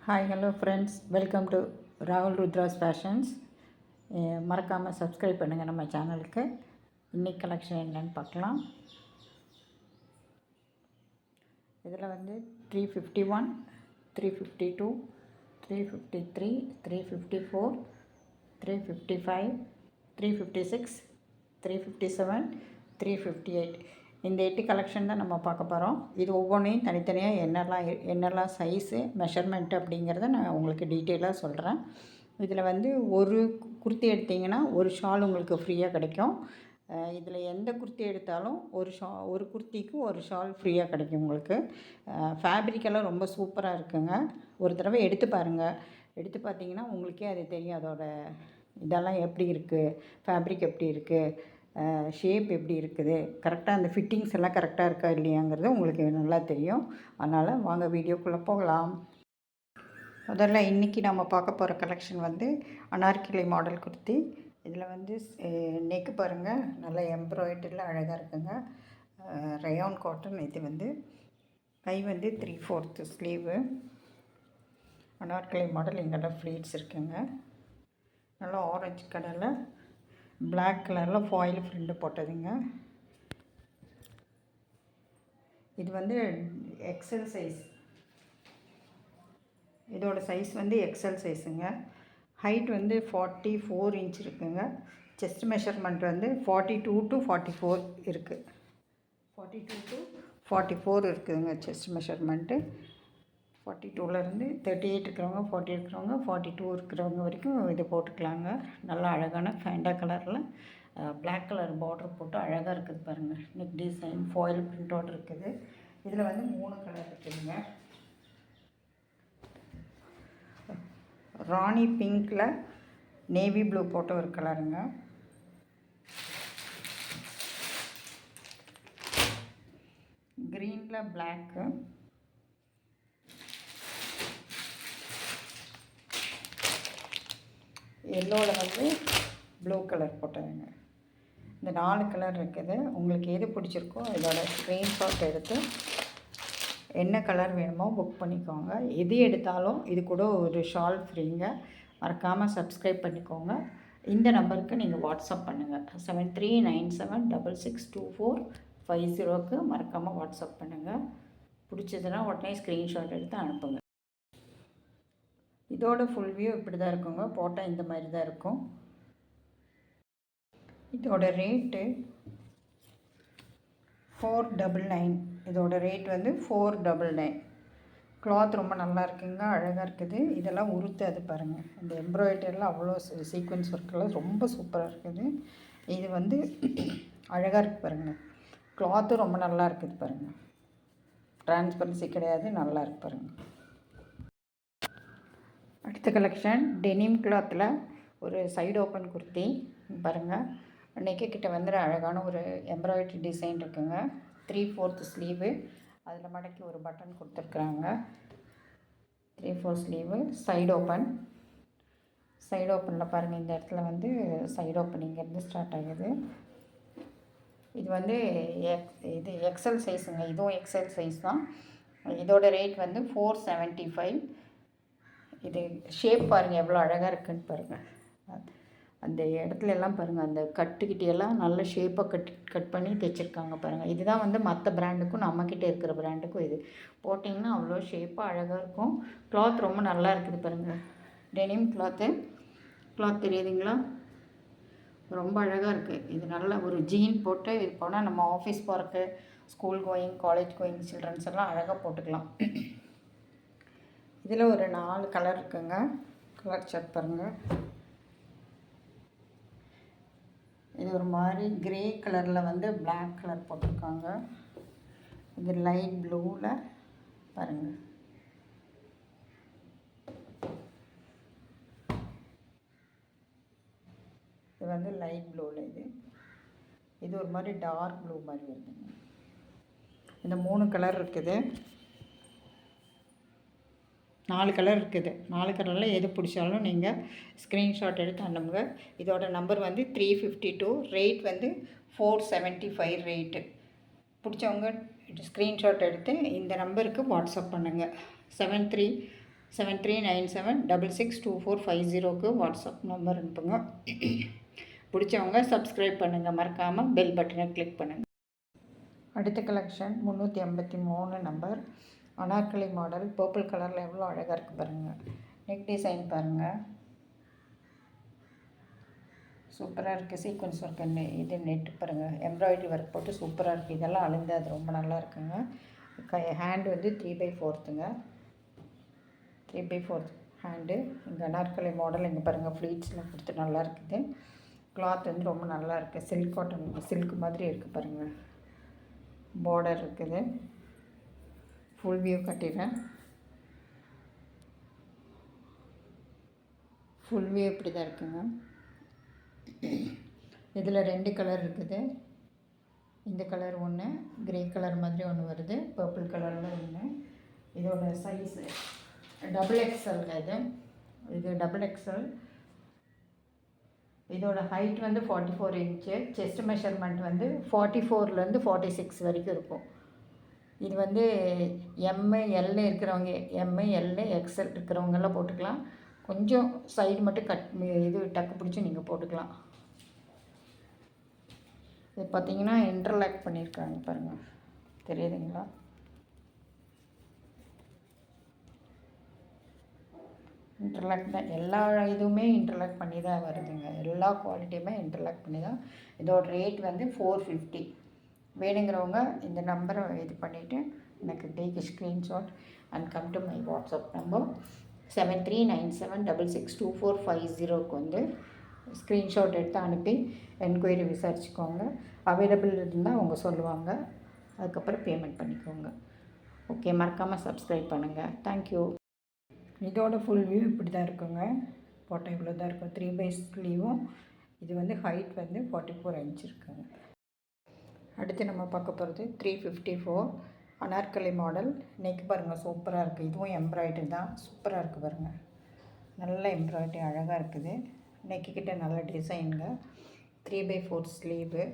Hi hello friends, welcome to ராகுல் Rudra's fashions. மறக்காமல் subscribe பண்ணுங்கள் நம்ம சேனலுக்கு. இன்றைக்கி கலெக்ஷன் என்னென்னு பார்க்கலாம். இதில் வந்து 351, 352, 353, 354, 355, 356, 357, 358 இந்த 8 கலெக்ஷன் தான் நம்ம பார்க்க போகிறோம். இது ஒவ்வொன்றையும் தனித்தனியாக என்னெல்லாம் சைஸு மெஷர்மெண்ட்டு அப்படிங்கிறத நான் உங்களுக்கு டீட்டெயிலாக சொல்கிறேன். இதில் வந்து ஒரு குர்த்தி எடுத்திங்கன்னா ஒரு ஷால் உங்களுக்கு ஃப்ரீயாக கிடைக்கும். இதில் எந்த குர்த்தி எடுத்தாலும் ஒரு குர்த்திக்கு ஒரு ஷால் ஃப்ரீயாக கிடைக்கும் உங்களுக்கு. ஃபேப்ரிக்கெல்லாம் ரொம்ப சூப்பராக இருக்குங்க. ஒரு தடவை எடுத்து பாருங்கள். எடுத்து பார்த்தீங்கன்னா உங்களுக்கே அது தெரியும், அதோட இதெல்லாம் எப்படி இருக்குது, ஃபேப்ரிக் எப்படி இருக்குது, ஷேப் எப்படி இருக்குது, கரெக்டாக அந்த ஃபிட்டிங்ஸ் எல்லாம் கரெக்டாக இருக்கா இல்லையாங்கிறது உங்களுக்கு நல்லா தெரியும். அதனால் வாங்க வீடியோக்குள்ளே போகலாம். முதல்ல இன்றைக்கி நம்ம பார்க்க போகிற கலெக்ஷன் வந்து அனார்கலி மாடல் குர்த்தி. இதில் வந்து நெக்கு பாருங்கள், நல்லா எம்ப்ராய்டரியில் அழகாக இருக்குங்க. Rayon cotton. இது வந்து கை வந்து 3/4 ஸ்லீவு. அனார்கலி மாடல். இங்கெல்லாம் ஃப்ளீட்ஸ் இருக்குங்க. நல்லா ஆரஞ்சு கலரில் பிளாக் கலரில் ஃபாயில் ஃப்ரிண்ட் போட்டதுங்க. இது வந்து எக்ஸல் சைஸ். இதோட சைஸ் வந்து எக்ஸல் சைஸுங்க. ஹைட் வந்து 44 இன்ச் இருக்குங்க. செஸ்ட் மெஷர்மெண்ட் வந்து 42 to 44 இருக்குது. 42 to 44 இருக்குதுங்க செஸ்ட் மெஷர்மெண்ட்டு. 42லேருந்து 38 இருக்கிறவங்க, 40 இருக்கிறவங்க, 42 இருக்கிறவங்க வரைக்கும் இது போட்டுக்கலாங்க. நல்லா அழகான ஃபேண்டா கலரில் பிளாக் கலர் பார்டர் போட்டு அழகாக இருக்குது பாருங்கள். நெக் டிசைன் ஃபாயில் பிரிண்டோடு இருக்குது. இதில் வந்து 3 கலர் இருக்குதுங்க. ராணி பிங்க்கில் நேவி ப்ளூ போட்ட ஒரு கலருங்க. க்ரீனில் பிளாக்கு, எல்லோவில் வந்து ப்ளூ கலர் போட்டதுங்க. இந்த 4 கலர் இருக்குது. உங்களுக்கு எது பிடிச்சிருக்கோ இதோட ஸ்க்ரீன்ஷாட் எடுத்து என்ன கலர் வேணுமோ புக் பண்ணிக்கோங்க. எது எடுத்தாலும் இது கூட ஒரு ஷால் ஃப்ரீங்க. மறக்காமல் சப்ஸ்கிரைப் பண்ணிக்கோங்க. இந்த நம்பருக்கு நீங்கள் வாட்ஸ்அப் பண்ணுங்கள். 7397662450க்கு மறக்காமல் வாட்ஸ்அப் பண்ணுங்கள். பிடிச்சதுன்னா உடனே ஸ்க்ரீன்ஷாட் எடுத்து அனுப்புங்க. இதோட ஃபுல் வியூ இப்படி தான் இருக்குங்க. போட்டால் இந்த மாதிரி தான் இருக்கும். இதோட ரேட்டு 499. இதோட ரேட் வந்து 499. கிளாத் ரொம்ப நல்லா இருக்குங்க, அழகாக இருக்குது. இதெல்லாம் உருத்தாது பாருங்கள். இந்த எம்ப்ராய்டரியில் அவ்வளோ சீக்வன்ஸ் ஒர்க்கெல்லாம் ரொம்ப சூப்பராக இருக்குது. இது வந்து அழகாக இருக்குது பாருங்கள். கிளாத்தும் ரொம்ப நல்லா இருக்குது பாருங்கள். டிரான்ஸ்பரன்சி கிடையாது, நல்லா இருக்கு பாருங்கள். அடுத்த கலெக்ஷன் டெனிம் கிளாத்தில் ஒரு சைடு ஓப்பன் குர்த்தி பாருங்கள். நெக்கு கிட்ட வந்து அழகான ஒரு எம்ப்ராய்டரி டிசைன் இருக்குங்க. 3/4 ஸ்லீவு. அதில் மடக்கி ஒரு பட்டன் கொடுத்துருக்குறாங்க. 3/4 ஸ்லீவு. Side open. சைடு ஓப்பனில் பாருங்கள், இந்த இடத்துல வந்து சைடு ஓப்பன் இங்கேருந்து ஸ்டார்ட் ஆகுது. இது வந்து இது எக்ஸல் சைஸுங்க. இதுவும் எக்ஸல் சைஸ் தான். இதோட ரேட் வந்து 475. இது ஷேப் பாருங்கள் எவ்வளோ அழகாக இருக்குதுன்னு பாருங்கள். அந்த இடத்துல எல்லாம் பாருங்கள், அந்த கட்டுக்கிட்டேயெல்லாம் நல்ல ஷேப்பாக கட் பண்ணி தைச்சிருக்காங்க பாருங்கள். இதுதான் வந்து மற்ற பிராண்டுக்கும் நம்மக்கிட்ட இருக்கிற பிராண்டுக்கும் இது போட்டிங்கன்னா அவ்வளோ ஷேப்பாக அழகாக இருக்கும். கிளாத் ரொம்ப நல்லா இருக்குது பாருங்கள். டெனிம் கிளாத் தெரியுதுங்களா? ரொம்ப அழகாக இருக்குது. இது நல்ல ஒரு ஜீன் போட்டு இது போனால் நம்ம ஆஃபீஸ் போகிறக்கு, school going, college going childrens எல்லாம் அழகாக போட்டுக்கலாம். இதில் ஒரு 4 கலர் இருக்குங்க. கலர் செக் பாருங்கள். இது ஒரு மாதிரி கிரே கலரில் வந்து பிளாக் கலர் போட்டிருக்காங்க. இது லைட் ப்ளூவில் பாருங்கள். இது வந்து லைட் ப்ளூவில் இது ஒரு மாதிரி டார்க் ப்ளூ மாதிரி வருதுங்க. இந்த 3 கலர் இருக்குது. 4 கலர் இருக்குது. 4 கலரில் எது பிடிச்சாலும் நீங்கள் ஸ்க்ரீன்ஷாட் எடுத்து அனுப்புங்க. இதோட நம்பர் வந்து 352. ரேட் வந்து 475 ரேட்டு. பிடிச்சவங்க ஸ்க்ரீன்ஷாட் எடுத்து இந்த நம்பருக்கு வாட்ஸ்அப் பண்ணுங்கள். 7397662450 வாட்ஸ்அப் நம்பர் அனுப்புங்க. பிடிச்சவங்க சப்ஸ்கிரைப் பண்ணுங்கள், மறக்காமல் பெல் பட்டனை கிளிக் பண்ணுங்கள். அடுத்த collection 353 number Anarkali model. Purple கலரில் எவ்வளோ அழகாக இருக்குது பாருங்கள். நெக் டிசைன் பாருங்கள், சூப்பராக இருக்குது. சீக்வன்ஸ் ஒர்க் இது நெட் பாருங்கள், எம்ப்ராய்டரி ஒர்க் போட்டு சூப்பராக இருக்குது. இதெல்லாம் அழுந்து அது ரொம்ப நல்லா இருக்குங்க. ஹேண்டு வந்து 3/4ங்க, 3/4 ஹேண்டு. இங்கே அனார்கலி மாடல் இங்கே பாருங்கள், ஃப்ளீட்ஸ்லாம் கொடுத்து நல்லா இருக்குது. கிளாத் வந்து ரொம்ப நல்லா இருக்குது. சில்க் காட்டன், சில்க் மாதிரி இருக்குது பாருங்கள். பார்டர் இருக்குது. ஃபுல் வியூ கட்டிடுறேன். ஃபுல் வியூ இப்படி தான் இருக்குங்க. இதில் 2 கலர் இருக்குது. இந்த கலர் ஒன்று, கிரே கலர் மாதிரி ஒன்று வருது, பர்பிள் கலரில் ஒன்று. இதோட சைஸு XXL இது XXL. இதோட ஹைட் வந்து 44 இன்ச்சு. செஸ்ட் மெஷர்மெண்ட் வந்து 44லேருந்து 46 வரைக்கும் இருக்கும். இது வந்து ML இருக்கிறவங்க, ML XL இருக்கிறவங்கெல்லாம் போட்டுக்கலாம். கொஞ்சம் சைடு மட்டும் இது டக்கு பிடிச்சி நீங்கள் போட்டுக்கலாம். இது பார்த்திங்கன்னா இன்டர்லாக் பண்ணியிருக்காங்க பாருங்கள், தெரியுதுங்களா? இன்டர்லாக் தான், எல்லா இதுவுமே இன்டர்லாக் பண்ணி தான் வருதுங்க. எல்லா குவாலிட்டியுமே இன்டர்லாக் பண்ணி தான். இதோட ரேட் வந்து 450. வேணுங்கிறவங்க இந்த நம்பரை இது பண்ணிவிட்டு எனக்கு take screenshot and come to my WhatsApp number 7397662450க்கு வந்து ஸ்க்ரீன்ஷாட் எடுத்து அனுப்பி என்கொயரி விசாரிச்சுக்கோங்க. அவைலபிள் இருந்தால் அவங்க சொல்லுவாங்க. அதுக்கப்புறம் பேமெண்ட் பண்ணிக்கோங்க. ஓகே, மறக்காமல் சப்ஸ்கிரைப் பண்ணுங்கள். தேங்க்யூ. இதோட ஃபுல் வியூ இப்படி தான் இருக்குங்க. போட்டால் இவ்வளோ தான் இருக்கும். 3/4 ஸ்லீவும். இது வந்து ஹைட் வந்து 44 இன்ச் இருக்குங்க. அடுத்து நம்ம பார்க்க போகிறது 354 அனார்கலி மாடல். நெக் பாருங்கள், சூப்பராக இருக்குது. இதுவும் எம்ப்ராய்டரி தான், சூப்பராக இருக்குது பாருங்கள். நல்ல எம்ப்ராய்டரி அழகாக இருக்குது. நெக்கிக்கிட்ட நல்ல டிசைனுங்க. 3/4 ஸ்லீவு.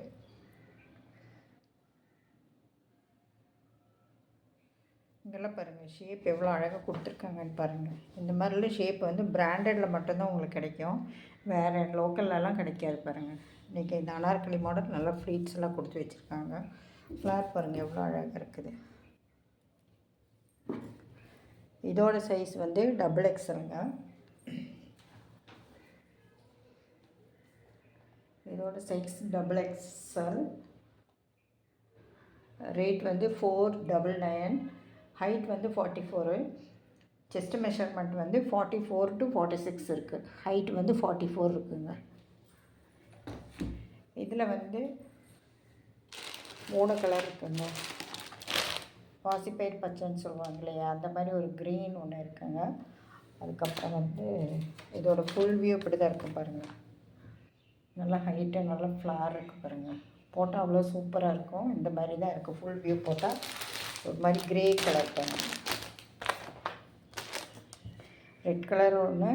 இங்கெல்லாம் பாருங்கள், ஷேப் எவ்வளோ அழகாக கொடுத்துருக்காங்கன்னு பாருங்கள். இந்த மாதிரிலாம் ஷேப் வந்து பிராண்டடில் மட்டும்தான் உங்களுக்கு கிடைக்கும், வேறு லோக்கல்லலாம் கிடைக்காது பாருங்கள். இன்றைக்கி இந்த அனார்கலி மாடல் நல்லா ஃப்ளீட்ஸ் எல்லாம் கொடுத்து வச்சுருக்காங்க. ஃப்ளார் பாருங்கள் எவ்வளோ அழகாக இருக்குது. இதோட சைஸ் வந்து XXLங்க. இதோட சைஸ் XXL. ரேட் வந்து 499. ஹைட் வந்து 44. செஸ்ட் மெஷர்மெண்ட் வந்து 44 to 46 இருக்குது. ஹைட் வந்து 44 இருக்குங்க. இதில் வந்து 3 கலர் இருக்குங்க. பாசிப்பயிர் பச்சைன்னு சொல்லுவாங்க இல்லையா, அந்த மாதிரி ஒரு க்ரீன் ஒன்று இருக்குங்க. அதுக்கப்புறம் வந்து இதோட ஃபுல் வியூ இப்படி தான் இருக்கும் பாருங்கள். நல்லா ஹைட்டு, நல்லா ஃப்ளார் இருக்குது பாருங்கள். போட்டால் அவ்வளோ சூப்பராக இருக்கும். இந்த மாதிரி தான் இருக்குது. ஃபுல் வியூ போட்டால் ஒரு மாதிரி கிரே கலர் பாருங்கள். ரெட் கலர் ஒன்று,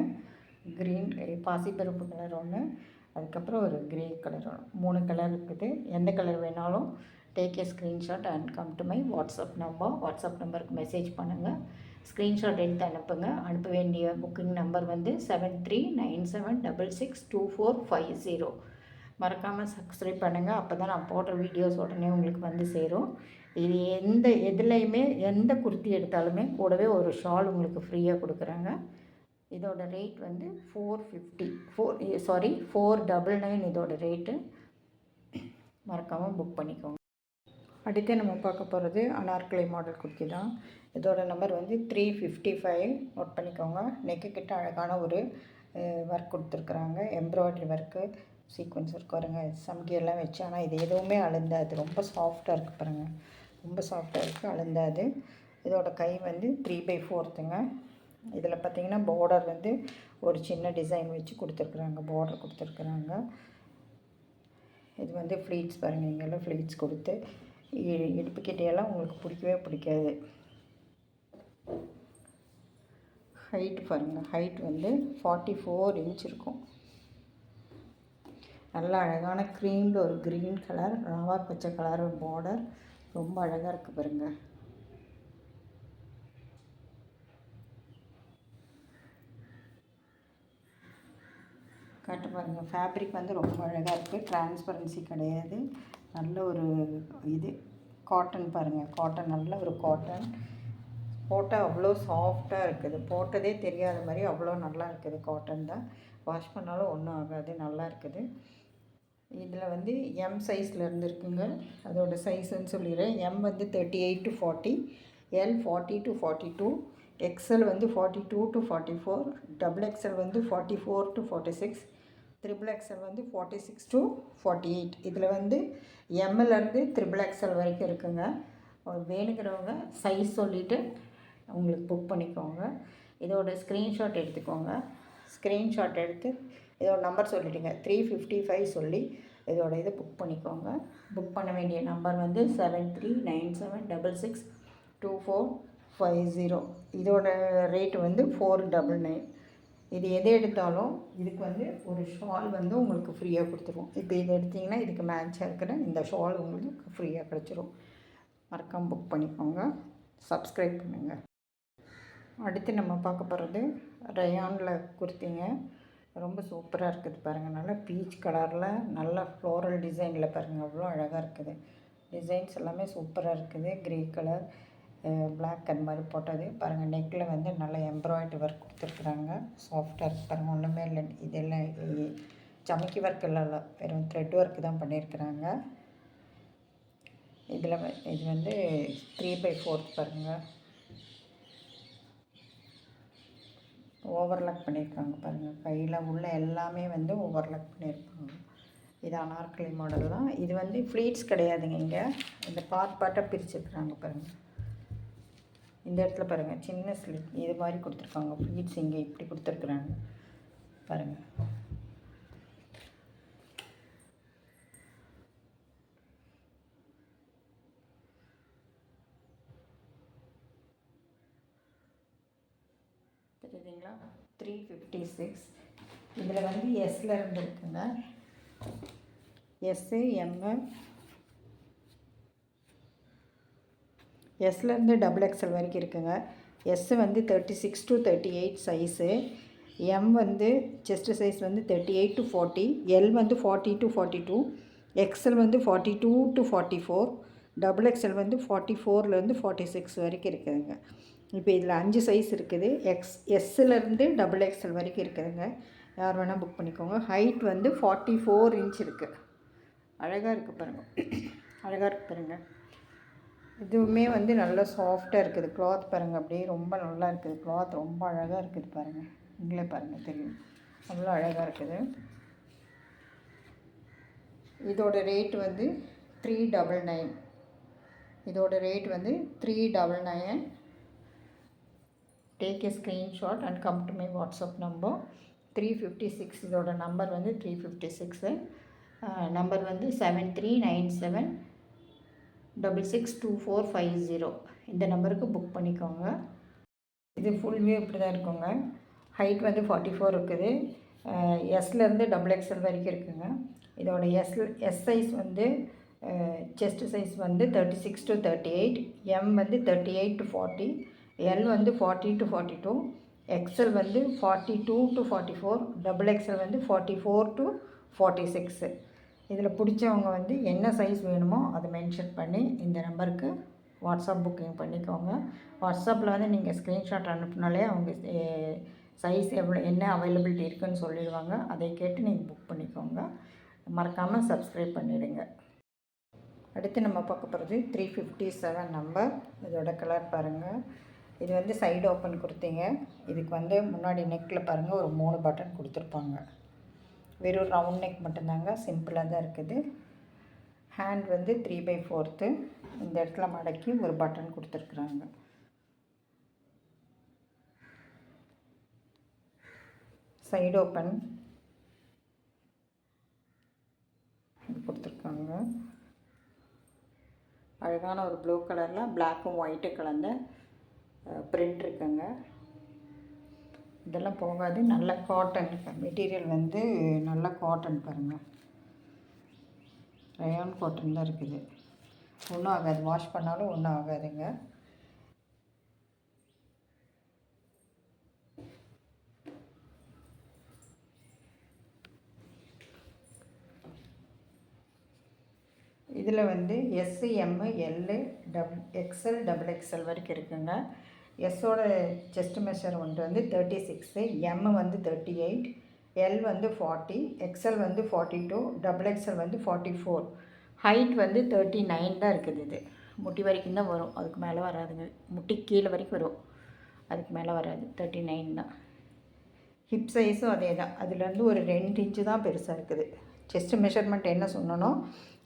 க்ரீன் பாசிப்பருப்பு கலர் ஒன்று, அதுக்கப்புறம் ஒரு கிரே கலர் ஒன்று. 3 கலர் இருக்குது. எந்த கலர் வேணாலும் take a screenshot and come to my WhatsApp number. WhatsApp நம்பருக்கு மெசேஜ் பண்ணுங்கள், ஸ்க்ரீன்ஷாட் எடுத்து அனுப்புங்க. அனுப்ப வேண்டிய புக்கிங் நம்பர் வந்து 7397662450. மறக்காமல் சப்ஸ்கிரைப் பண்ணுங்கள். அப்போ தான் நான் போடுற வீடியோஸ் உடனே உங்களுக்கு வந்து சேரும். இது எதுலேயுமே எந்த குர்த்தி எடுத்தாலுமே கூடவே ஒரு ஷால் உங்களுக்கு ஃப்ரீயாக கொடுக்குறாங்க. இதோட ரேட் வந்து 499 இதோட ரேட்டு. மறக்காமல் புக் பண்ணிக்கோங்க. அடுத்து நம்ம பார்க்க போகிறது அனார்கலி மாடல் குர்த்தி தான். இதோட நம்பர் வந்து 355. நோட் பண்ணிக்கோங்க. நெக்கு கிட்ட அழகான ஒரு ஒர்க் கொடுத்துருக்குறாங்க, எம்ப்ராய்டரி ஒர்க்கு, சீக்வன்ஸ் ஒர்க் வருங்க. சம்கியெல்லாம் வச்சு, ஆனால் இது எதுவுமே அழுந்தாது. ரொம்ப சாஃப்டாக இருக்குது பாருங்கள், ரொம்ப சாஃப்டாக இருக்குது, அழுந்தாது. இதோட கை வந்து 3/4ங்க. இதில் பார்த்திங்கன்னா பார்டர் வந்து ஒரு சின்ன டிசைன் வச்சு கொடுத்துருக்குறாங்க, பார்டர் கொடுத்துருக்குறாங்க. இது வந்து ஃப்ளீட்ஸ் பாருங்கள், இங்கெல்லாம் ஃப்ளீட்ஸ் கொடுத்து இடுப்புக்கிட்டையெல்லாம் உங்களுக்கு பிடிக்கவே பிடிக்காது. ஹைட் பாருங்கள், ஹைட் வந்து 44 இன்ச் இருக்கும். நல்ல அழகான க்ரீமில் ஒரு க்ரீன் கலர், ராவா பச்சை கலர் பார்டர், ரொம்ப அழகாக இருக்குது பாருங்கள். காட்ட பாருங்கள். ஃபேப்ரிக் வந்து ரொம்ப அழகாக இருக்குது. டிரான்ஸ்பரன்சி கிடையாது. நல்ல ஒரு இது காட்டன் பாருங்கள். காட்டன் நல்ல ஒரு காட்டன். போட்டால் அவ்வளோ சாஃப்டாக இருக்குது. போட்டதே தெரியாத மாதிரி அவ்வளோ நல்லா இருக்குது. காட்டன் தான். வாஷ் பண்ணாலும் ஒன்றும் ஆகாது. நல்லா இருக்குது. இதில் வந்து எம் சைஸ்லேருந்து இருக்குங்க. அதோட சைஸ்ன்னு சொல்லிடுறேன். எம் வந்து 38 to 40, எல் 40 to 42, எக்ஸ்எல் வந்து 42 to 44, டபுள் எக்ஸ்எல் வந்து 44 to 46, ட்ரிபிள் எக்ஸ்எல் வந்து 46 to 48. இதில் வந்து எம்எல்லேருந்து ட்ரிபிள் எக்ஸ்எல் வரைக்கும் இருக்குங்க. வேணுங்கிறவங்க சைஸ் சொல்லிவிட்டு உங்களுக்கு புக் பண்ணிக்கோங்க. இதோட ஸ்க்ரீன்ஷாட் எடுத்துக்கோங்க. ஸ்க்ரீன்ஷாட் எடுத்து இதோட நம்பர் சொல்லிவிடுங்க. 355 சொல்லி இதோட இதை புக் பண்ணிக்கோங்க. புக் பண்ண வேண்டிய நம்பர் வந்து 7397662450. இதோட ரேட்டு வந்து 499. இது எது எடுத்தாலும் இதுக்கு வந்து ஒரு ஷால் வந்து உங்களுக்கு ஃப்ரீயாக கொடுத்துருவோம். இப்போ இது எடுத்திங்கன்னா இதுக்கு மேட்சாக இருக்கிற இந்த ஷால் உங்களுக்கு ஃப்ரீயாக கிடச்சிரும். மறக்காமல் புக் பண்ணிக்கோங்க. சப்ஸ்கிரைப் பண்ணுங்கள். அடுத்து நம்ம பார்க்க போகிறது ரயானில் குர்த்திங்க. ரொம்ப சூப்பராக இருக்குது பாருங்கள். நல்லா பீச் கலரில் நல்ல ஃப்ளோரல் டிசைனில் பாருங்கள். அவ்வளோ அழகாக இருக்குது. டிசைன்ஸ் எல்லாமே சூப்பராக இருக்குது. க்ரே கலர், பிளாக் அந்த மாதிரி போட்டது பாருங்கள். நெக்கில் வந்து நல்ல எம்ப்ராய்டரி ஒர்க் கொடுத்துருக்குறாங்க. சாஃப்டாக இருக்குது பாருங்கள். ஒன்றுமே இல்லை. இதெல்லாம் சமைக்கி ஒர்க் இல்லை, வெறும் த்ரெட் ஒர்க் தான் பண்ணியிருக்கிறாங்க. இது வந்து 3/4 பாருங்கள். ஓவர்லாக் பண்ணியிருக்காங்க பாருங்கள். கையில் உள்ள எல்லாமே வந்து ஓவர்லாக் பண்ணியிருப்பாங்க. இது அனார்கலி மாடல் தான். இது வந்து ஃப்ளீட்ஸ் கிடையாதுங்க. இங்கே இந்த பார்ட்டாக பிரிச்சுருக்குறாங்க பாருங்கள். இந்த இடத்துல பாருங்கள் சின்ன ஸ்லிட் இது மாதிரி கொடுத்துருக்காங்க. ஃப்ளீட்ஸ் இங்கே இப்படி கொடுத்துருக்குறாங்க பாருங்கள். தெரியுதுங்களா? 356. இதில் வந்து எஸ்ல இருந்து இருக்குங்க. எஸ்ஸு, எம்மு, எஸ்லேருந்து டபுள் எக்ஸ்எல் வரைக்கும் இருக்குங்க. எஸ்ஸு வந்து 36 to 38 சைஸு. எம் வந்து செஸ்ட்டு சைஸ் வந்து 38 to 40, எல் வந்து 40 to 42, எக்ஸ்எல் வந்து 42 to 44, டபுள் எக்ஸ்எல் வந்து 44லேருந்து 46 வரைக்கும் இருக்குதுங்க. இப்போ இதில் 5 சைஸ் இருக்குது. எஸ்ஸிலேருந்து டபுள் எக்ஸ்எல் வரைக்கும் இருக்குதுங்க. யார் வேணால் புக் பண்ணிக்கோங்க. ஹைட் வந்து 44 இன்ச் இருக்குது. அழகாக இருக்குது பாருங்கள். அழகாக இருக்குது பாருங்கள். இதுவுமே வந்து நல்லா சாஃப்டாக இருக்குது. கிளாத் பாருங்கள். அப்படியே ரொம்ப நல்லா இருக்குது. கிளாத் ரொம்ப அழகாக இருக்குது பாருங்கள். நீங்களே பாருங்கள் தெரியும். அவ்வளோ அழகாக இருக்குது. இதோட ரேட் வந்து 399. இதோட ரேட் வந்து 399. Take a screenshot and come to my WhatsApp number. 356. இதோட நம்பர் வந்து 356. நம்பர் வந்து 7397662450. இந்த நம்பருக்கு புக் பண்ணிக்கோங்க. இது ஃபுல் வியூ இப்படி தான் இருக்குங்க. ஹைட் வந்து 44 இருக்குது. எஸ்லேருந்து டபுள் எக்ஸ்எல் வரைக்கும் இருக்குங்க. இதோட எஸ் சைஸ் வந்து செஸ்ட் சைஸ் வந்து 36 to 38, எம் வந்து 38 to 40, எல் வந்து 40 to 42, எக்ஸ்எல் வந்து 42 to 44, டபுள் எக்ஸ்எல் வந்து 44 to 46. இதில் பிடிச்சவங்க வந்து என்ன சைஸ் வேணுமோ அதை மென்ஷன் பண்ணி இந்த நம்பருக்கு வாட்ஸ்அப் புக்கிங் பண்ணிக்கோங்க. வாட்ஸ்அப்பில் வந்து நீங்கள் ஸ்க்ரீன்ஷாட் அனுப்புனாலே அவங்க சைஸ் எவ்வளோ என்ன அவைலபிலிட்டி இருக்குதுன்னு சொல்லிடுவாங்க. அதை கேட்டு நீங்கள் புக் பண்ணிக்கோங்க. மறக்காமல் சப்ஸ்கிரைப் பண்ணிவிடுங்க. அடுத்து நம்ம பார்க்க போகிறது 357 நம்பர். இதோட கலர் பாருங்கள். இது வந்து சைடு ஓப்பன் கொடுத்தீங்க. இதுக்கு வந்து முன்னாடி நெக்கில் பாருங்கள் ஒரு 3 பட்டன் கொடுத்துருப்பாங்க. வெறும் ரவுண்ட் நெக் மட்டும்தாங்க. சிம்பிளாக தான் இருக்குது. ஹேண்ட் வந்து 3/4. இந்த இடத்துல மடக்கி ஒரு பட்டன் கொடுத்துருக்குறாங்க. சைடு ஓப்பன் கொடுத்துருக்காங்க. அழகான ஒரு ப்ளூ கலரில் பிளாக்கும் ஒயிட்டு கலந்த பிரிண்ட் இருக்குங்க. இதெல்லாம் போகாது. நல்ல காட்டன் மெட்டீரியல் வந்து நல்ல காட்டன் பாருங்கள். ரயான் காட்டன் தான் இருக்குது. ஒன்றும் ஆகாது. வாஷ் பண்ணாலும் ஒன்றும் ஆகாதுங்க. இதில் வந்து S, M, L, XL, double XL வரைக்கும் இருக்குங்க. எஸ்ஸோட செஸ்ட் மெஷர்மெண்ட் வந்து 36, எம் வந்து 38, எல் வந்து 40, எக்ஸ்எல் வந்து 42, டபுள் எக்ஸ்எல் வந்து 44. ஹைட் வந்து 39 தான் இருக்குது. இது முட்டி வரைக்கும் தான் வரும், அதுக்கு மேலே வராதுங்க. முட்டி கீழே வரைக்கும் வரும், அதுக்கு மேலே வராது. 39 தான். ஹிப் சைஸும் அதே தான். அதுலேருந்து ஒரு 2 இன்ச்சு தான் பெருசாக இருக்குது. செஸ்ட் மெஷர்மெண்ட் என்ன சொன்னனோ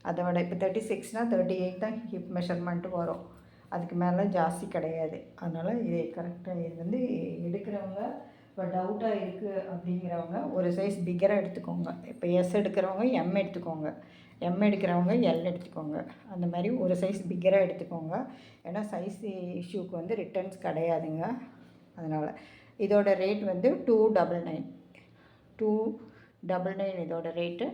அதை விட இப்போ 36னால் 38 தான் ஹிப் மெஷர்மெண்ட்டு வரும், அதுக்கு மேலே ஜாஸ்தி கிடையாது. அதனால் இது கரெக்டாக. இது வந்து எடுக்கிறவங்க இப்போ டவுட்டாக இருக்குது அப்படிங்கிறவங்க ஒரு சைஸ் பிக்கராக எடுத்துக்கோங்க. இப்போ எஸ் எடுக்கிறவங்க எம் எடுத்துக்கோங்க, எம் எடுக்கிறவங்க எல் எடுத்துக்கோங்க. அந்த மாதிரி ஒரு சைஸ் பிக்கராக எடுத்துக்கோங்க. ஏன்னா சைஸ் இஷ்யூக்கு வந்து ரிட்டர்ன்ஸ் கிடையாதுங்க. அதனால் இதோட ரேட் வந்து 299 இதோட ரேட்டு.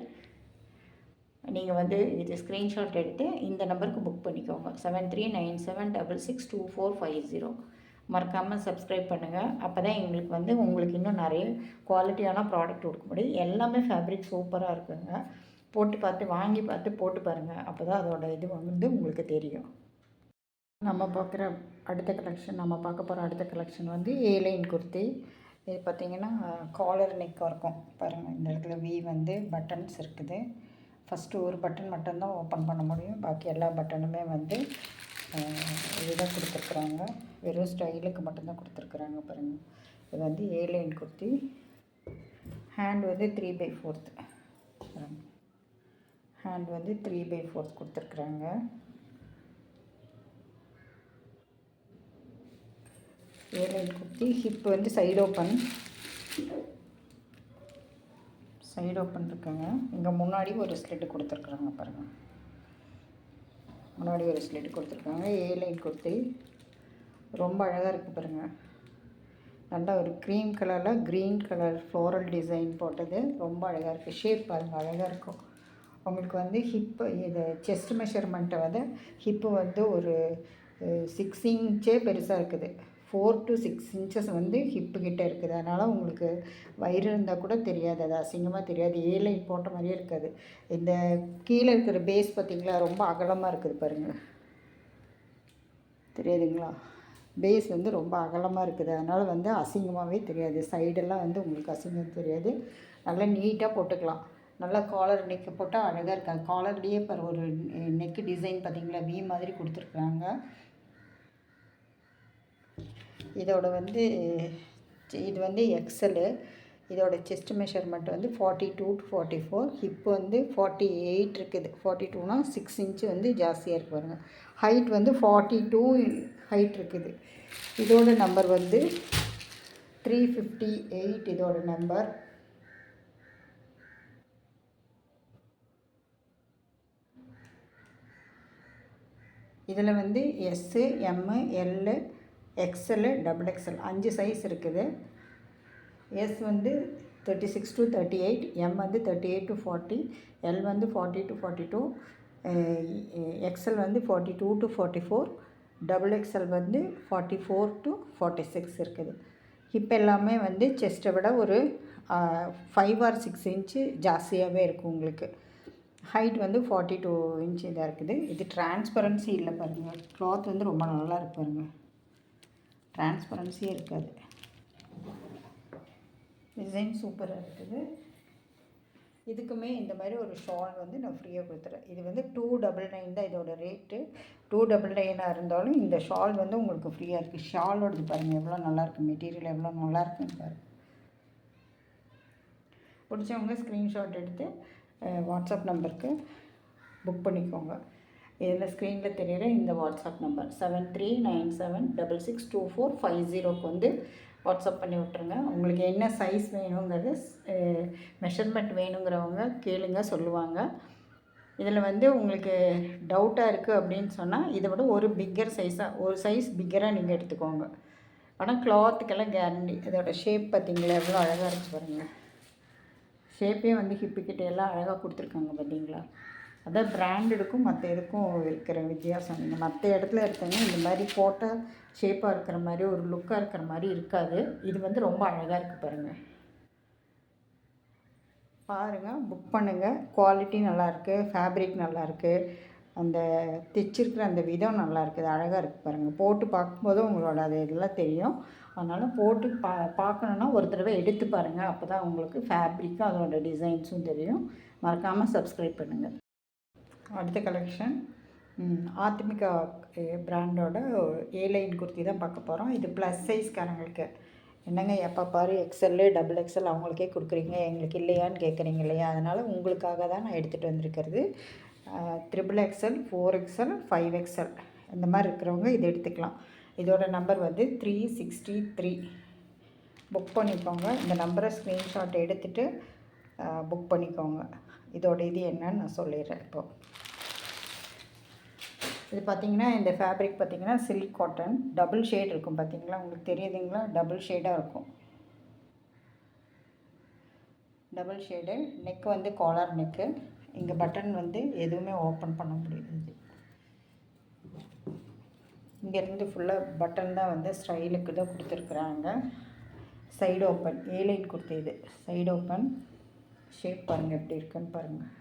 நீங்கள் வந்து இது ஸ்க்ரீன்ஷாட் எடுத்து இந்த நம்பருக்கு புக் பண்ணிக்கோங்க. 7397662450. மறக்காமல் சப்ஸ்கிரைப் பண்ணுங்கள். அப்போ தான் எங்களுக்கு வந்து உங்களுக்கு இன்னும் நிறைய குவாலிட்டியான ப்ராடக்ட் கொடுக்க முடியும். எல்லாமே ஃபேப்ரிக் சூப்பராக இருக்குங்க. போட்டு பார்த்து வாங்கி பார்த்து போட்டு பாருங்கள். அப்போ தான் அதோட இது வந்து உங்களுக்கு தெரியும். நம்ம பார்க்க போகிற அடுத்த கலெக்ஷன் வந்து ஏலைன் குர்த்தி. இது பார்த்திங்கன்னா காலர் நெக் இருக்கும் பாருங்கள். இந்த இடத்துல வி வந்து பட்டன்ஸ் இருக்குது. ஃபஸ்ட்டு ஒரு பட்டன் மட்டும்தான் ஓப்பன் பண்ண முடியும், பாக்கி எல்லா பட்டனுமே வந்து இதுதான் கொடுத்துருக்குறாங்க. வெறும் ஸ்டைலுக்கு மட்டும்தான் கொடுத்துருக்குறாங்க பாருங்கள். இது வந்து ஏலைன் குர்த்தி. ஹேண்ட் வந்து 3/4. ஹேண்ட் வந்து 3/4 கொடுத்துருக்குறாங்க. ஏலைன் குர்த்தி. ஹிப் வந்து சைடு ஓப்பன் இருக்குங்க. இங்கே முன்னாடி ஒரு ஸ்லிட்டு கொடுத்துருக்குறாங்க பாருங்கள். முன்னாடி ஒரு ஸ்லிட்டு கொடுத்துருக்காங்க. ஏலைன் குர்த்தி ரொம்ப அழகாக இருக்குது பாருங்கள். நல்லா ஒரு க்ரீம் கலரில் க்ரீன் கலர் ஃப்ளோரல் டிசைன் போட்டது ரொம்ப அழகாக இருக்குது. ஷேப் பாருங்கள், அழகாக இருக்கும். உங்களுக்கு வந்து ஹிப்பு இது செஸ்ட் மெஷர்மெண்ட்டை வந்து ஹிப்பு வந்து ஒரு 6 இன்ச்சே பெருசாக இருக்குது. 4 to 6 inches வந்து ஹிப்பு கிட்டே இருக்குது. அதனால் உங்களுக்கு வயிறு இருந்தால் கூட தெரியாது, அது அசிங்கமாக தெரியாது. ஏலைன் போட்ட மாதிரியே இருக்காது. இந்த கீழே இருக்கிற பேஸ் பார்த்திங்களா, ரொம்ப அகலமாக இருக்குது பாருங்கள், தெரியுதுங்களா? பேஸ் வந்து ரொம்ப அகலமாக இருக்குது. அதனால் வந்து அசிங்கமாகவே தெரியாது. சைடெல்லாம் வந்து உங்களுக்கு அசிங்கம் தெரியாது. நல்லா நீட்டாக போட்டுக்கலாம். நல்லா காலர் நெக்கு போட்டால் அழகாக இருக்காது. காலர்லேயே இப்போ ஒரு நெக்கு டிசைன் பார்த்திங்களா, வி மாதிரி கொடுத்துருக்குறாங்க. இதோட வந்து இது வந்து எக்ஸலு. இதோட செஸ்ட் மெஷர்மெண்ட் வந்து 42 to 44. ஹிப்பு வந்து 48 இருக்குது. 42னால் 6 இன்ச்சு வந்து ஜாஸ்தியாக இருக்கு பாருங்கள். ஹைட் வந்து 42 ஹைட் இருக்குது. இதோட நம்பர் வந்து 358. இதோட நம்பர். இதில் வந்து எஸ்ஸு, எம்மு, எல்லு, எக்ஸ்எல்லு, டபுள் எக்ஸ்எல் 5 சைஸ் இருக்குது. எஸ் வந்து 36 to 38, எம் வந்து 38 to 40, எல் வந்து 40 to 42, எக்ஸ்எல் வந்து 42 to 44, டபுள் எக்ஸ்எல் வந்து 44 to 46 இருக்குது. ஹிப் எல்லாமே வந்து செஸ்ட்டை விட ஒரு 5 or 6 இன்ச்சு ஜாஸ்தியாகவே இருக்கும் உங்களுக்கு. ஹைட் வந்து 42 இன்ச் இதாக இருக்குது. இது டிரான்ஸ்பரன்சி இல்லை பாருங்கள். க்ளாத் வந்து ரொம்ப நல்லா இருக்கு பாருங்கள், டிரான்ஸ்பரன்சியே இருக்காது. டிசைன் சூப்பராக இருக்குது. இதுக்குமே இந்த மாதிரி ஒரு ஷால் வந்து நான் ஃப்ரீயாக கொடுத்துறேன். இது வந்து 299 தான் இதோட ரேட்டு. 299 இருந்தாலும் இந்த ஷால் வந்து உங்களுக்கு ஃப்ரீயாக இருக்குது. ஷாலோடது பாருங்கள் எவ்வளோ நல்லாயிருக்கு, மெட்டீரியல் எவ்வளோ நல்லாயிருக்குன்னு பாருங்கள். பிடிச்சவங்க ஸ்க்ரீன்ஷாட் எடுத்து வாட்ஸ்அப் நம்பருக்கு புக் பண்ணிக்கோங்க. இதில் ஸ்க்ரீனில் தெரிகிற இந்த வாட்ஸ்அப் நம்பர் 7397662450க்கு வந்து வாட்ஸ்அப் பண்ணி விட்ருங்க. உங்களுக்கு என்ன சைஸ் வேணுங்கிறது மெஷர்மெண்ட் வேணுங்கிறவங்க கேளுங்க, சொல்லுவாங்க. இதில் வந்து உங்களுக்கு டவுட்டாக இருக்குது அப்படின்னு சொன்னால் இதை விட ஒரு பிக்கர் சைஸாக, ஒரு சைஸ் பிக்கராக நீங்கள் எடுத்துக்கோங்க. ஆனால் கிளாத்துக்கெல்லாம் கேரண்டி. இதோட ஷேப் பார்த்திங்களா எவ்வளோ அழகாக இருக்குது பாருங்கள். ஷேப்பே வந்து ஹிப்புக்கிட்ட எல்லாம் அழகாக கொடுத்துருக்காங்க பார்த்தீங்களா. அதான் பிராண்டடுக்கும் மற்ற இதுக்கும் இருக்கிற வித்தியாசம். நீங்கள் மற்ற இடத்துல எடுத்தீங்கன்னா இந்த மாதிரி போட்டால் ஷேப்பாக இருக்கிற மாதிரி ஒரு லுக்காக இருக்கிற மாதிரி இருக்காது. இது வந்து ரொம்ப அழகாக இருக்குது பாருங்கள். புக் பண்ணுங்கள். குவாலிட்டி நல்லாயிருக்கு, ஃபேப்ரிக் நல்லாயிருக்கு. அந்த தைச்சிருக்கிற அந்த விதம் நல்லா இருக்குது, அழகாக இருக்குது பாருங்கள். போட்டு பார்க்கும்போது உங்களோட அது இதெல்லாம் தெரியும். அதனால் போட்டு பார்க்கணுன்னா ஒரு தடவை எடுத்து பாருங்கள். அப்போ தான் உங்களுக்கு ஃபேப்ரிக்கும் அதோட டிசைன்ஸும் தெரியும். மறக்காமல் சப்ஸ்கிரைப் பண்ணுங்கள். அடுத்த கலெக்ஷன் ஆத்மிகா பிராண்டோட ஏலைன் குர்த்தி தான் பார்க்க போகிறோம். இது ப்ளஸ் சைஸ்காரங்களுக்கு. என்னங்க எப்போ பாரு எக்ஸ்எல்லு டபுள் எக்ஸ்எல் அவங்களுக்கே கொடுக்குறீங்க, எங்களுக்கு இல்லையான்னு கேட்குறீங்க இல்லையா? அதனால் உங்களுக்காக தான் நான் எடுத்துகிட்டு வந்திருக்கிறது. XXL, 4XL, 5XL இந்த மாதிரி இருக்கிறவங்க இது எடுத்துக்கலாம். இதோட நம்பர் வந்து 363. புக் பண்ணிக்கோங்க. இந்த நம்பரை ஸ்க்ரீன்ஷாட் எடுத்துகிட்டு புக் பண்ணிக்கோங்க. இதோட இது என்னன்னு நான் சொல்லிடுறேன். இப்போது இது பார்த்திங்கன்னா இந்த ஃபேப்ரிக் பார்த்திங்கன்னா சில்க் காட்டன் டபுள் ஷேட் இருக்கும். பார்த்திங்களா, உங்களுக்கு தெரியுதுங்களா? டபுள் ஷேடாக இருக்கும். Double shade. நெக் வந்து காலர் நெக்கு. இங்கே பட்டன் வந்து எதுவுமே ஓப்பன் பண்ண முடியாது. இங்கேருந்து ஃபுல்லாக பட்டன் தான் வந்து ஸ்டைலுக்கு தான் கொடுத்துருக்குறாங்க. Side open airline kurti. இது சைடு ஓப்பன். ஷேப் பாருங்கள் எப்படி இருக்குன்னு பாருங்கள்.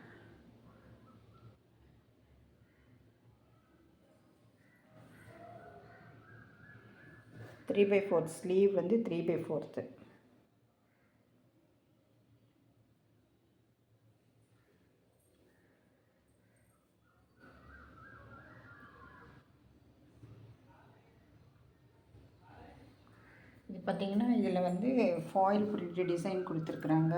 த்ரீ பை ஃபோர்த் ஸ்லீவ் வந்து 3/4. இது பார்த்திங்கன்னா இதில் வந்து ஃபாயில் பிரிண்ட் டிசைன் கொடுத்துருக்குறாங்க.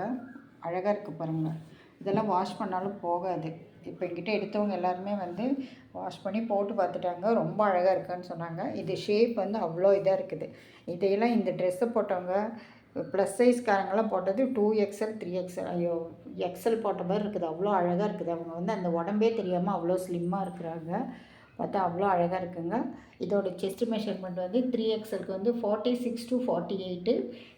அழகாக இருக்குது பாருங்கள். இதெல்லாம் வாஷ் பண்ணாலும் போகாது. இப்போ என்கிட்ட எடுத்தவங்க எல்லாருமே வந்து வாஷ் பண்ணி போட்டு பார்த்துட்டாங்க, ரொம்ப அழகாக இருக்குன்னு சொன்னாங்க. இது ஷேப் வந்து அவ்வளோ இதாக இருக்குது. இதையெல்லாம் இந்த ட்ரெஸ்ஸை போட்டவங்க ப்ளஸ் சைஸ்காரங்களாம் போட்டது 2XL 3XL, ஐயோ எக்ஸல் போட்ட மாதிரி இருக்குது. அவ்வளோ அழகாக இருக்குது. அவங்க வந்து அந்த உடம்பே தெரியாமல் அவ்வளோ ஸ்லிம்மாக இருக்கிறாங்க. பார்த்தா அவ்வளோ அழகாக இருக்குங்க. இதோட செஸ்ட் மெஷர்மெண்ட் வந்து 3XLக்கு வந்து 46 to 48,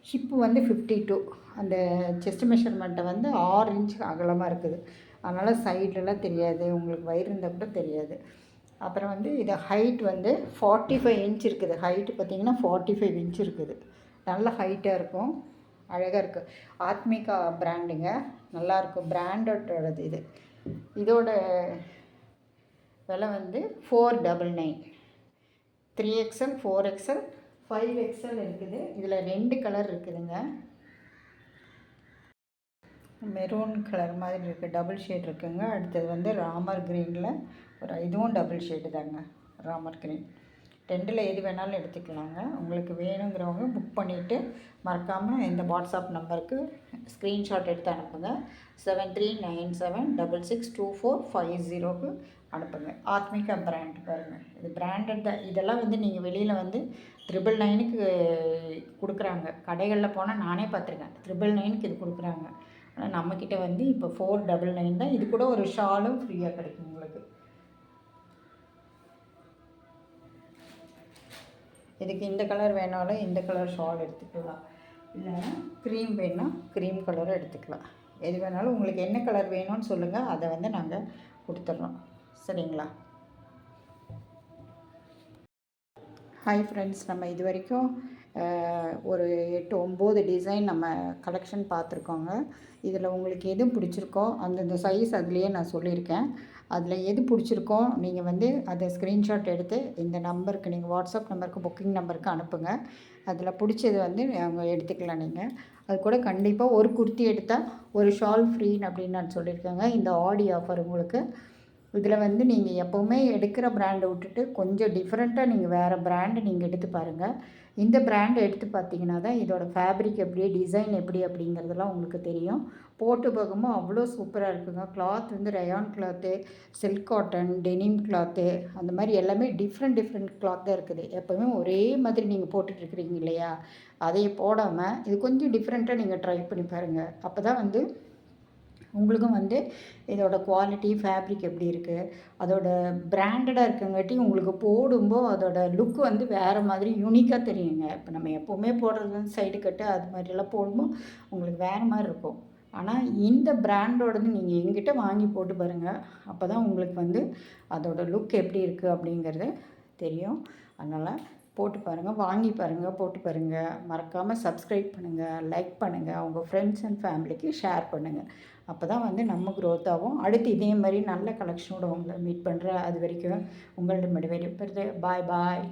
ஹிப்பு வந்து 52. அந்த செஸ்ட் மெஷர்மெண்ட்டை வந்து 6 இன்ச் அகலமாக இருக்குது. அதனால் சைட்லலாம் தெரியாது, உங்களுக்கு வயிறு இருந்தால் கூட தெரியாது. அப்புறம் வந்து இது ஹைட் வந்து 45 இன்ச் இருக்குது. ஹைட்டு பார்த்திங்கன்னா 45 இன்ச் இருக்குது. நல்ல ஹைட்டாக இருக்கும், அழகாக இருக்குது. ஆத்மிகா பிராண்டுங்க, நல்லாயிருக்கும். பிராண்டோடது இது. இதோட விலை வந்து 499. 3XL, 4XL, 5XL இருக்குது. இதில் 2 கலர் இருக்குதுங்க. மெரூன் கலர் மாதிரி இருக்குது, டபுள் ஷேட் இருக்குங்க. அடுத்தது வந்து ராமர் க்ரீனில் ஒரு இதுவும் டபுள் ஷேடு தாங்க, ராமர் க்ரீன். 2ல் எது வேணாலும் எடுத்துக்கலாங்க. உங்களுக்கு வேணுங்கிறவங்க புக் பண்ணிவிட்டு மறக்காமல் இந்த வாட்ஸ்அப் நம்பருக்கு ஸ்க்ரீன்ஷாட் எடுத்து அனுப்புங்க. 7397662450க்கு அனுப்புங்க. ஆத்மிகா பிராண்ட் பாருங்கள், இது பிராண்டட் தான். இதெல்லாம் வந்து நீங்கள் வெளியில் வந்து 999க்கு கொடுக்குறாங்க. கடைகளில் போனால் நானே பார்த்துருக்கேன், 999க்கு இது கொடுக்குறாங்க. ஆனால் நம்மக்கிட்ட வந்து இப்போ 499 தான். இது கூட ஒரு ஷாலும் ஃப்ரீயாக கிடைக்கும் உங்களுக்கு. இதுக்கு இந்த கலர் வேணாலும் இந்த கலர் ஷால் எடுத்துக்கலாம், இல்லைன்னா க்ரீம் வேணால் க்ரீம் கலரும் எடுத்துக்கலாம். எது வேணாலும் உங்களுக்கு என்ன கலர் வேணும்னு சொல்லுங்கள், அதை வந்து நாங்கள் கொடுத்துட்றோம். சரிங்களா? ஹாய் ஃப்ரெண்ட்ஸ், நம்ம இது வரைக்கும் ஒரு 8-9 டிசைன் நம்ம கலெக்ஷன் பார்த்துருக்கோங்க. இதில் உங்களுக்கு எது பிடிச்சிருக்கோ அந்தந்த சைஸ் அதுலேயே நான் சொல்லியிருக்கேன். அதில் எது பிடிச்சிருக்கோ நீங்கள் வந்து அதை ஸ்க்ரீன்ஷாட் எடுத்து இந்த நம்பருக்கு, நீங்கள் வாட்ஸ்அப் நம்பருக்கு, புக்கிங் நம்பருக்கு அனுப்புங்க. அதில் பிடிச்சது வந்து அவங்க எடுத்துக்கலாம். நீங்கள் அது கூட கண்டிப்பாக ஒரு குர்த்தி எடுத்தால் ஒரு ஷால் ஃப்ரீன்னு அப்படின்னு நான் சொல்லியிருக்கேங்க. இந்த ஆடி ஆஃபர் உங்களுக்கு. இதில் வந்து நீங்கள் எப்போவுமே எடுக்கிற பிராண்டை விட்டுட்டு கொஞ்சம் டிஃப்ரெண்ட்டாக நீங்கள் வேறு பிராண்டு நீங்கள் எடுத்து பாருங்கள். இந்த பிராண்டை எடுத்து பார்த்தீங்கன்னா தான் இதோட ஃபேப்ரிக் எப்படி, டிசைன் எப்படி அப்படிங்கிறதெல்லாம் உங்களுக்கு தெரியும். போட்டு பார்க்கும்போது அவ்வளோ சூப்பராக இருக்குங்க. கிளாத் வந்து rayon cloth, silk cotton, denim cloth, அந்த மாதிரி எல்லாமே டிஃப்ரெண்ட் கிளாத் தான் இருக்குது. எப்போவுமே ஒரே மாதிரி நீங்கள் போட்டுட்ருக்கிறீங்க இல்லையா, அதை போடாமல் இது கொஞ்சம் டிஃப்ரெண்ட்டாக நீங்கள் ட்ரை பண்ணி பாருங்கள். அப்போ தான் வந்து உங்களுக்கும் வந்து இதோட குவாலிட்டி, ஃபேப்ரிக் எப்படி இருக்குது, அதோட பிராண்டடாக இருக்கங்காட்டி உங்களுக்கு போடும்போது அதோட லுக் வந்து வேறு மாதிரி யூனிக்காக தெரியுங்க. இப்போ நம்ம எப்போவுமே போடுறது வந்து சைடு கட்டு அது மாதிரிலாம் போடும்போது உங்களுக்கு வேறு மாதிரி இருக்கும். ஆனால் இந்த பிராண்டோடது நீங்கள் எங்கிட்ட வாங்கி போட்டு பாருங்கள், அப்போ தான் உங்களுக்கு வந்து அதோட லுக் எப்படி இருக்குது அப்படிங்கிறது தெரியும். அதனால் போட்டு பாருங்கள், வாங்கி பாருங்கள், போட்டு பாருங்கள். மறக்காமல் சப்ஸ்கிரைப் பண்ணுங்கள், லைக் பண்ணுங்கள், உங்கள் ஃப்ரெண்ட்ஸ் அண்ட் ஃபேமிலிக்கு ஷேர் பண்ணுங்கள். அப்போ தான் வந்து நம்ம க்ரோத் ஆகும். அடுத்து இதே மாதிரி நல்ல கலெக்ஷனோட உங்களை மீட் பண்ணுறேன். அது வரைக்கும் உங்களிடம் விடைபெறுவது பாய் பாய்.